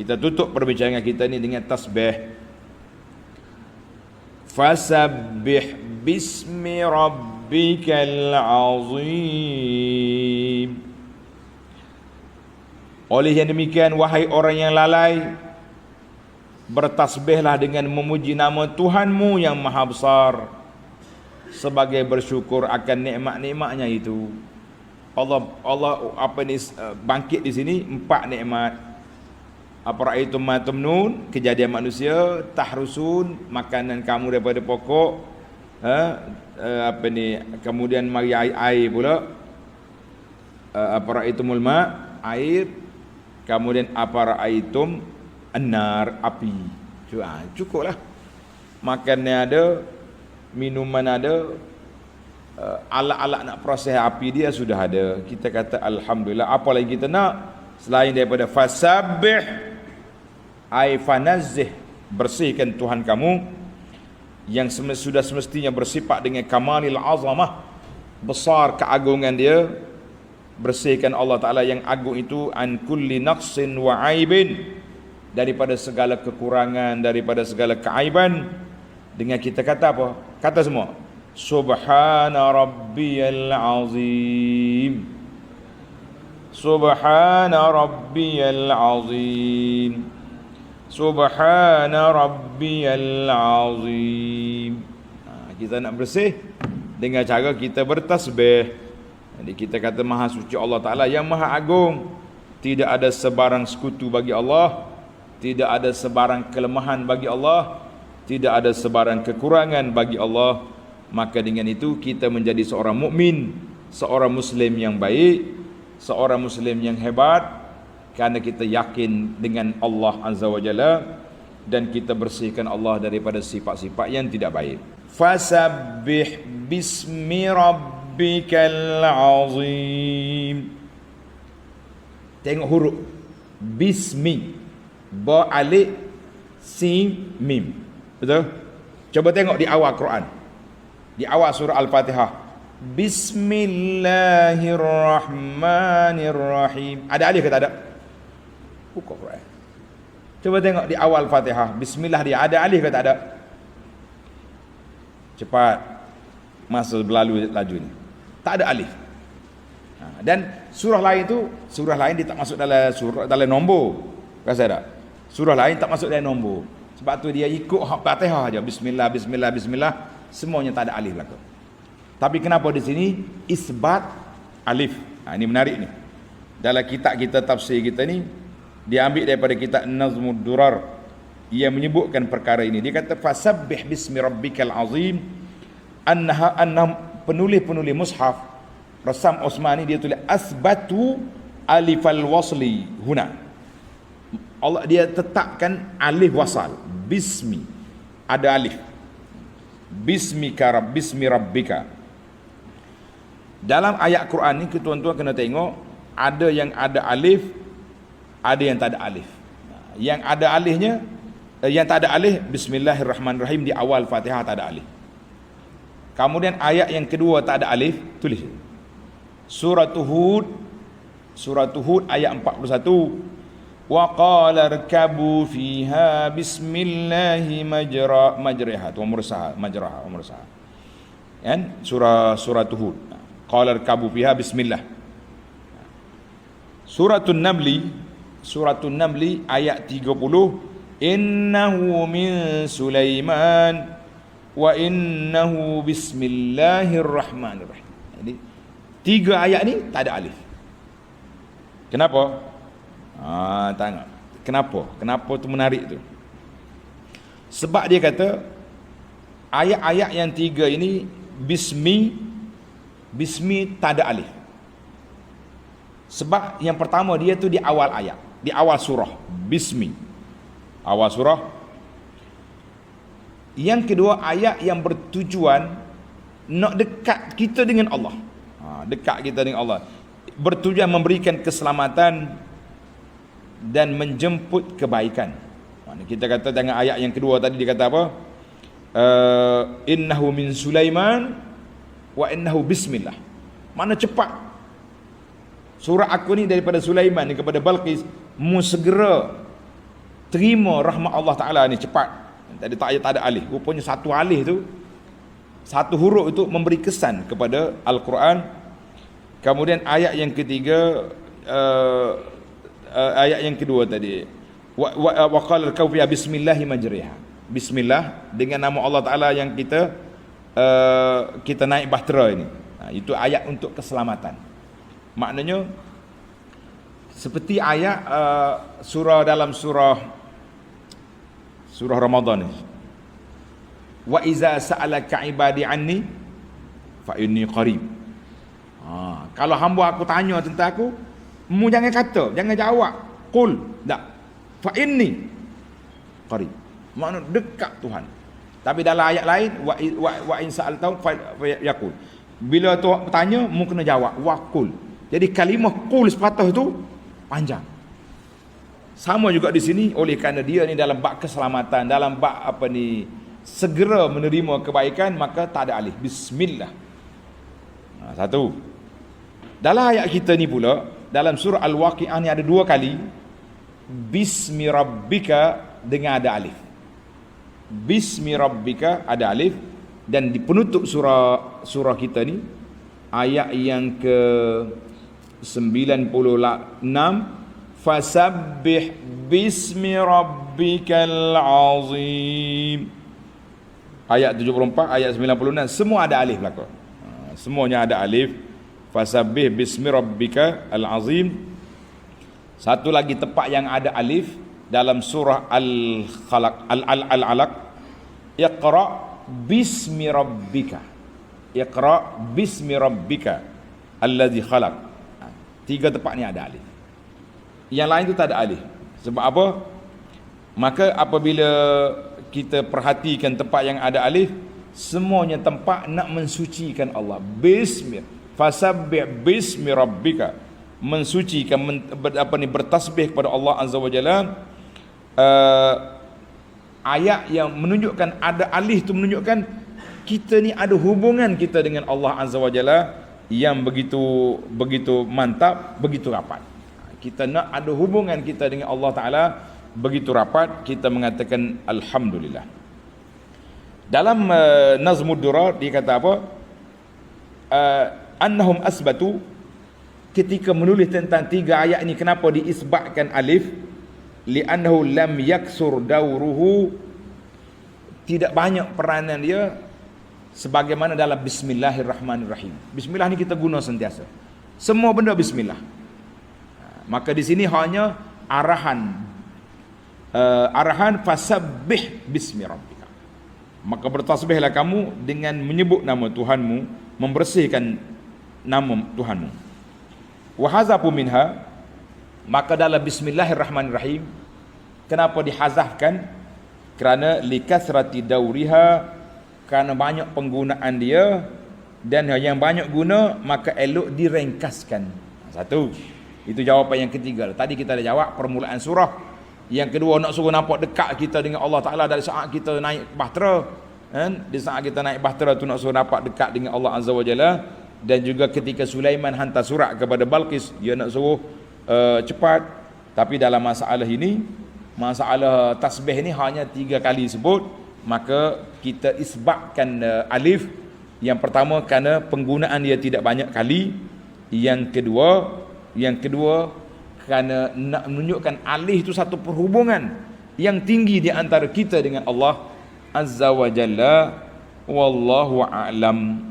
Kita tutup perbincangan kita ni dengan tasbih. Fasabbih bismi rabbikal azim. Oleh yang demikian, wahai orang yang lalai, bertasbihlah dengan memuji nama Tuhanmu yang maha besar, sebagai bersyukur akan nikmat-nikmatnya itu. Allah bangkit di sini 4 nikmat. Aparaitum ma tumnun, kejadian manusia, tahrusun, makanan kamu daripada pokok, kemudian mari air pula, aparaitumul ma, air, kemudian aparaitum an-nar, api. Cukuplah. Makannya ada, minuman ada, alat-alat nak proses api dia sudah ada. Kita kata alhamdulillah. Apa lagi kita nak selain daripada fasabbih, ai fanazzih, bersihkan Tuhan kamu yang sudah semestinya bersifat dengan kamalil azamah, besar keagungan dia. Bersihkan Allah Ta'ala yang agung itu an kulli naqsin wa aibin, daripada segala kekurangan, daripada segala keaiban. Dengan kita kata apa? Kata semua, subhana rabbiyal azim, subhana rabbiyal azim, subhana rabbiyal azim. Kita nak bersih dengan cara kita bertasbih. Jadi kita kata maha suci Allah Ta'ala yang maha agung, tidak ada sebarang sekutu bagi Allah, tidak ada sebarang kelemahan bagi Allah, tidak ada sebarang kekurangan bagi Allah. Maka dengan itu kita menjadi seorang mukmin, seorang muslim yang baik, seorang muslim yang hebat, kerana kita yakin dengan Allah Azza wa Jalla, dan kita bersihkan Allah daripada sifat-sifat yang tidak baik. Fasabbih bismi rabbikal azim. Tengok huruf bismi, ba alif sin mim. Betul? Coba tengok di awal Quran, di awal surah Al-Fatihah, Bismillahirrahmanirrahim. Ada alif ke tak ada? Buka Quran. Coba tengok di awal Fatihah, bismillah dia ada alif ke tak ada? Cepat, masa berlalu laju ni, tak ada alif. Dan surah lain tu, surah lain dia tak masuk dalam surah, dalam nombor. Rasa tak? Surah lain tak masuk dalam nombor. Sebab tu dia ikut Fatihah aja, bismillah, bismillah, bismillah, semuanya tak ada alif belaka. Tapi kenapa di sini isbat alif? Ini menarik ni. Dalam kitab kita, tafsir kita ni, dia ambil daripada kitab Nazmud Durar. Ia menyebutkan perkara ini. Dia kata fasabbih bismi rabbikal azim. Annahum penulis-penulis mushaf Rasam Osmani, dia tulis asbatu alifal wasli huna. Allah dia tetapkan alif wasal, bismi, ada alif. Bismika bismi rabbika. Dalam ayat Quran ni tuan-tuan kena tengok, ada yang ada alif, ada yang tak ada alif. Yang ada alifnya, yang tak ada alif, bismillahirrahmanirrahim, di awal Fatihah tak ada alif. Kemudian ayat yang kedua tak ada alif, tulis Surah Hud ayat 41, wa qala irkabu fiha bismillahi majraha wa mursaha, majraha wa mursaha. Kan surah Hud, qala irkabu fiha bismillah. Suratul Namli ayat 30, innahu min Sulaiman wa innahu bismillahirrahmanirrahim. Jadi 3 ayat ni tak ada alif. Kenapa? Tengok. Kenapa tu menarik tu? Sebab dia kata ayat-ayat yang 3 ini bismi tak ada alif. Sebab yang pertama dia tu di awal ayat, di awal surah, bismi, awal surah. Yang kedua ayat yang bertujuan nak dekat kita dengan Allah. Dekat kita dengan Allah, bertujuan memberikan keselamatan dan menjemput kebaikan. Kita kata dengan ayat yang kedua tadi dia kata apa? Innahu min Sulaiman wa innahu bismillah. Mana cepat surah aku ni daripada Sulaiman ni kepada Balqis, mu segera terima rahmat Allah Ta'ala ni cepat. Tak ada alif. Rupanya satu alif tu, satu huruf itu memberi kesan kepada Al-Quran. Kemudian ayat yang ketiga, ayat yang kedua tadi, wa qala al-kawfi bismillahi majriha. Bismillah, dengan nama Allah Ta'ala yang kita naik bahtera ini. Itu ayat untuk keselamatan. Maknanya seperti ayat surah dalam surah Ramadan ni. Wa iza sa'alaka ibadi anni fa inni qarib. Kalau hamba aku tanya tentang aku, mu jangan kata, jangan jawab. Qul, tak. Fa inni qarib. Makna dekat Tuhan. Tapi dalam ayat lain wa in sa'altau fa yaqul. Bila tu bertanya, mu kena jawab wa qul. Jadi kalimah qul sepatah itu panjang. Sama juga di sini, oleh kerana dia ni dalam bab keselamatan, dalam bab segera menerima kebaikan, maka tak ada alif. Bismillah. Satu. Dalam ayat kita ni pula, dalam surah Al-Waqi'ah ni ada 2 kali Bismi Rabbika dengan ada alif. Bismi Rabbika ada alif. Dan di penutup surah kita ni, ayat yang ke 96, fasabbih bismi rabbikal azim. Ayat 74, ayat 96, semua ada alif belaka. Semuanya ada alif. Fasabbih bismi rabbikal azim. Satu lagi tempat yang ada alif dalam surah Al-Alaq, Iqra bismi rabbika. Iqra bismi rabbika alladzi khalaq. 3 tempat ni ada alif. Yang lain tu tak ada alif. Sebab apa? Maka apabila kita perhatikan tempat yang ada alif, semuanya tempat nak mensucikan Allah. Bismi, fasabbih bismi rabbika, mensucikan, bertasbih kepada Allah Azza wa Jalla. Ayat yang menunjukkan ada alif tu menunjukkan kita ni ada hubungan kita dengan Allah Azza wa Jalla yang begitu mantap, begitu rapat. Kita nak ada hubungan kita dengan Allah Ta'ala begitu rapat, kita mengatakan Alhamdulillah. Dalam Nazmud Durar dia kata apa? Annahum asbatu, ketika menulis tentang 3 ayat ini, kenapa diisbatkan alif? Li'annahu lam yaksur dawruhu, tidak banyak peranan dia sebagaimana dalam Bismillahirrahmanirrahim. Bismillah ni kita guna sentiasa. Semua benda bismillah. Maka di sini hanya arahan fasabbih bismi rabbika. Maka bertasbihlah kamu dengan menyebut nama Tuhanmu, membersihkan nama Tuhanmu. Wa hazafu minha, maka dalam Bismillahirrahmanirrahim kenapa dihazafkan? Kerana likathrati dauriha, kerana banyak penggunaan dia, dan yang banyak guna maka elok direngkaskan. Satu. Itu jawapan yang ketiga. Tadi kita dah jawab permulaan surah. Yang kedua, nak suruh nampak dekat kita dengan Allah Ta'ala dari saat kita naik bahtera. Di saat kita naik bahtera tu nak suruh nampak dekat dengan Allah Azza wa Jalla. Dan juga ketika Sulaiman hantar surat kepada Balqis, dia nak suruh cepat. Tapi dalam masalah ini, masalah tasbih ni hanya 3 kali sebut, maka kita isbatkan alif. Yang pertama kerana penggunaan dia tidak banyak kali. Yang kedua kerana nak menunjukkan alif itu satu perhubungan yang tinggi di antara kita dengan Allah Azza wa Jalla. Wallahu a'lam.